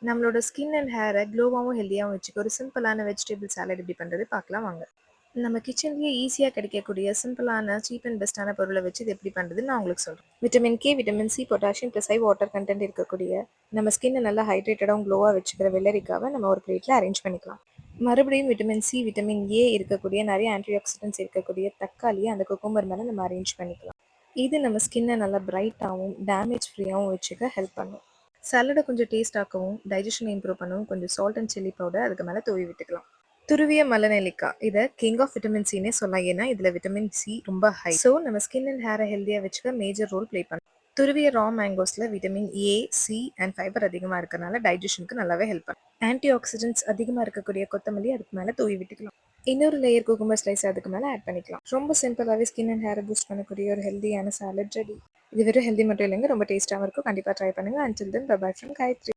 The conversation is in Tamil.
நம்மளோட ஸ்கின் அண்ட் ஹேரை க்ளோவாகவும் ஹெல்த்தியாகவும் வச்சுக்க ஒரு சிம்பிளான வெஜிடபிள் சாலட் எப்படி பண்ணுறது பார்க்கலாம் வாங்க. நம்ம கிச்சன்லேயே ஈஸியாக கிடைக்கக்கூடிய சிம்பிளான சீப் அண்ட் பெஸ்ட்டான பொருளை வச்சு இது எப்படி பண்ணுறதுன்னு நான் உங்களுக்கு சொல்கிறேன். Vitamin K, vitamin C, potassium plus high water content இருக்கக்கூடிய நம்ம ஸ்கின்னை நல்லா ஹைட்ரேட்டடாகவும் க்ளோவாக வச்சுக்கிற வெள்ளரிக்காவை நம்ம ஒரு பிளேட்டில் அரேஞ்ச் பண்ணிக்கலாம். மறுபடியும் விட்டமின் சி, விட்டமின் ஏ இருக்கக்கூடிய நிறைய ஆன்டி ஆக்சிடென்ட்ஸ் இருக்கக்கூடிய தக்காளியை அந்த குக்கும்பர் மேலே நம்ம அரேஞ்ச் பண்ணிக்கலாம். இது நம்ம ஸ்கின்னை நல்லா பிரைட்டாகவும் டேமேஜ் ஃப்ரீயாகவும் வச்சுக்க ஹெல்ப் பண்ணும். சாலடை கொஞ்சம் டேஸ்ட் ஆக்கவும் டைஜஷன் இம்ப்ரூவ் பண்ணவும் கொஞ்சம் சால்ட் அண்ட் சில்லி பவுடர் அதுக்கு மேலே தூவி விட்டுக்கலாம். துருவிய மலநெல்லிக்காய் இதை கிங் ஆஃப் விட்டமின் சின்னே சொல்லலாம். ஏன்னா இதில் விட்டமின் சி ரொம்ப ஹை. ஸோ நம்ம ஸ்கின் அண்ட் ஹேரை ஹெல்த்தியாக வச்சுக்க மேஜர் ரோல் ப்ளே பண்ணும். துருவிய ரா மேங்கோஸில் vitamin A, C and fibre அதிகமாக இருக்கிறதுனால டைஜஷனுக்கு நல்லாவே ஹெல்ப் பண்ணும். ஆன்டி ஆக்சிடென்ட்ஸ் அதிகமாக இருக்கக்கூடிய கொத்தமல்லி அதுக்கு மேலே தூவி விட்டுக்கலாம். இன்னொரு லேயர் குக்கும்பர் ஸ்லைஸ் அதுக்கு மேலே ஆட் பண்ணிக்கலாம். ரொம்ப சிம்பிளாகவே ஸ்கின் அண்ட் ஹேரை பூஸ்ட் பண்ணக்கூடிய ஒரு ஹெல்த்தியான சாலட் ரெடி. இது வெறும் ஹெல்தி மட்டும் இல்லைங்க, ரொம்ப டேஸ்ட்டாகவும் இருக்கும். கண்டிப்பாக ட்ரை பண்ணுங்கள். Until then bye from Gayatri.